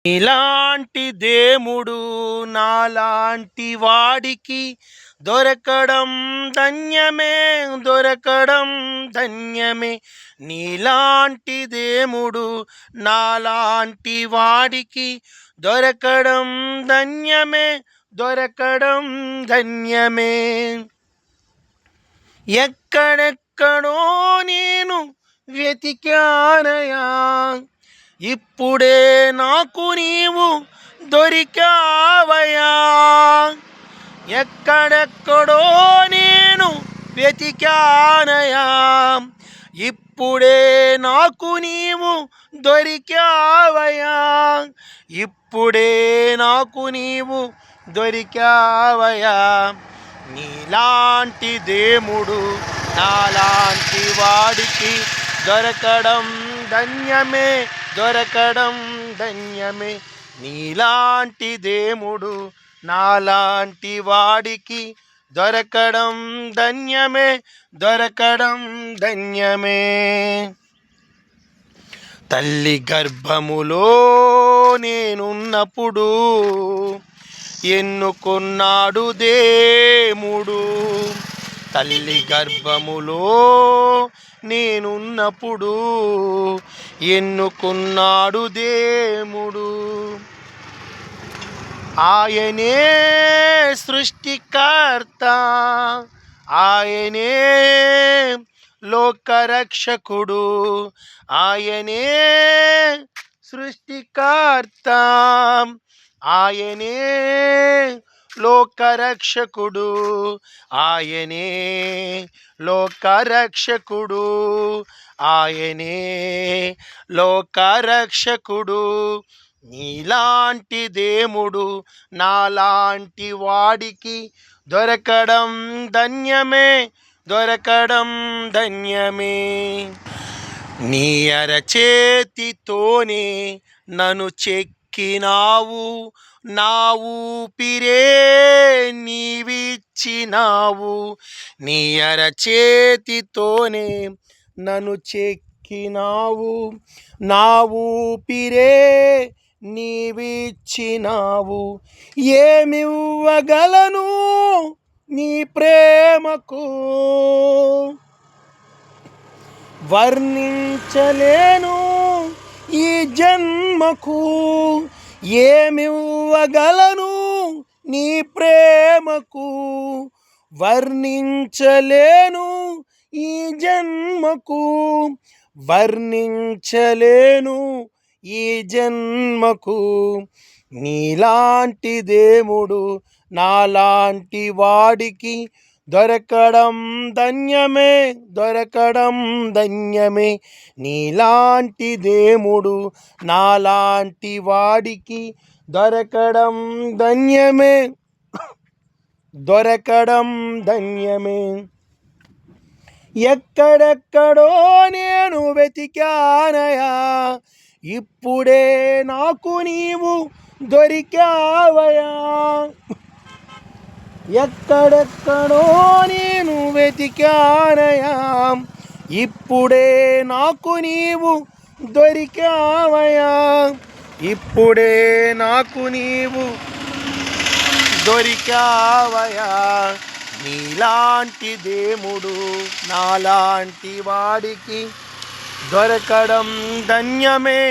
ఇలాంటి దేవుడు నాలాంటి వాడికి దొరకడం ధన్యమే, దొరకడం ధన్యమే. నీలాంటి దేవుడు నాలాంటి వాడికి దొరకడం ధన్యమే, దొరకడం ధన్యమే. ఎక్కడెక్కడో నేను వెతికానయా, ఇప్పుడే నాకు నీవు దొరికావయా. ఎక్కడెక్కడో నేను వెతికానయా, ఇప్పుడే నాకు నీవు దొరికావయా. ఇప్పుడే నాకు నీవు దొరికావయా. నీలాంటి దేవుడు నాలాంటి వాడికి దొరకడం ధన్యమే, దొరకడం ధన్యమే. నీలాంటి దేవుడు నాలాంటి వాడికి దొరకడం ధన్యమే, దొరకడం ధన్యమే. తల్లి గర్భములో నేనున్నప్పుడు ఎన్నుకున్నాడు దేవుడు. తల్లి గర్భములో నేనున్నప్పుడు ఎన్నుకున్నాడు దేవుడు. ఆయనే సృష్టికర్త, ఆయనే లోకరక్షకుడు, ఆయనే సృష్టికర్త, ఆయనే లోకరక్షకుడు, ఆయనే లోకరక్షకుడు, ఆయనే లోకరక్షకుడు. నీలాంటి దేవుడు నాలాంటి వాడికి దొరకడం ధన్యమే, దొరకడం ధన్యమే. నీ అరచేతితోనే నన్ను చెక్కినావు, నా ఊపిరే నీవిచ్చినావు. నీ అరచేతితోనే నన్ను చెక్కినావు, నా ఊపిరే నీవిచ్చినావు. ఏమివ్వగలను నీ ప్రేమకు, వర్ణించలేను ఈ జన్మకు. ఏమివ్వగలను నీ ప్రేమకు, వర్ణించలేను ఈ జన్మకు, వర్ణించలేను ఈ జన్మకు. నీలాంటి దేవుడు నాలాంటి వాడికి దొరకడం ధన్యమే, దొరకడం ధన్యమే. నీలాంటి దేవుడు నాలాంటి వాడికి దొరకడం ధన్యమే, దొరకడం ధన్యమే. ఎక్కడెక్కడో నేను వెతికానయా, ఇప్పుడే నాకు నీవు దొరికావయా. ఎక్కడెక్కడో నేను వెతికానయా, ఇప్పుడే నాకు నీవు దొరికావయా. ఇప్పుడే నాకు నీవు దొరికావయా. నీలాంటి దేవుడు నాలాంటి వాడికి దొరకడం ధన్యమే,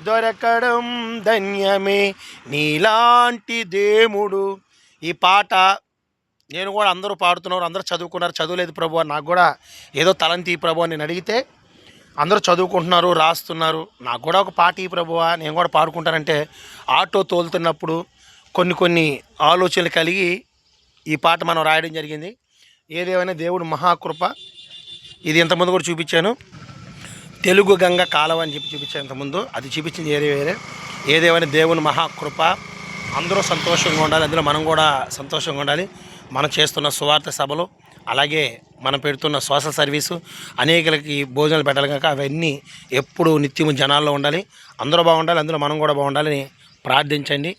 దొరకడం ధన్యమే. నీలాంటి దేవుడు. ఈ పాట నేను కూడా అందరూ పాడుతున్నారు, అందరూ చదువుకున్నారు. చదువులేదు ప్రభు, నాకు కూడా ఏదో తలంతి ప్రభు అని నేను అడిగితే అందరూ చదువుకుంటున్నారు, రాస్తున్నారు. నాకు కూడా ఒక పాట ఈ ప్రభువా, నేను కూడా పాడుకుంటానంటే ఆటో తోలుతున్నప్పుడు కొన్ని ఆలోచనలు కలిగి ఈ పాట మనం రాయడం జరిగింది. ఏదేమైనా దేవుడు మహాకృప. ఇది ఇంతకుముందు కూడా చూపించాను, తెలుగు గంగ కాలువ అని చూపించాను ఇంతకుముందు. అది చూపించింది వేరే. ఏదేమైనా దేవుని మహాకృప. అందరూ సంతోషంగా ఉండాలి, అందులో మనం కూడా సంతోషంగా ఉండాలి. మనం చేస్తున్న సువార్త సభలు, అలాగే మనం పెడుతున్న సోషల్ సర్వీసు, అనేకలకి భోజనాలు పెట్టాలి కనుక అవన్నీ ఎప్పుడు నిత్యము జనాల్లో ఉండాలి. అందరూ బాగుండాలి, అందులో మనం కూడా బాగుండాలని ప్రార్థించండి.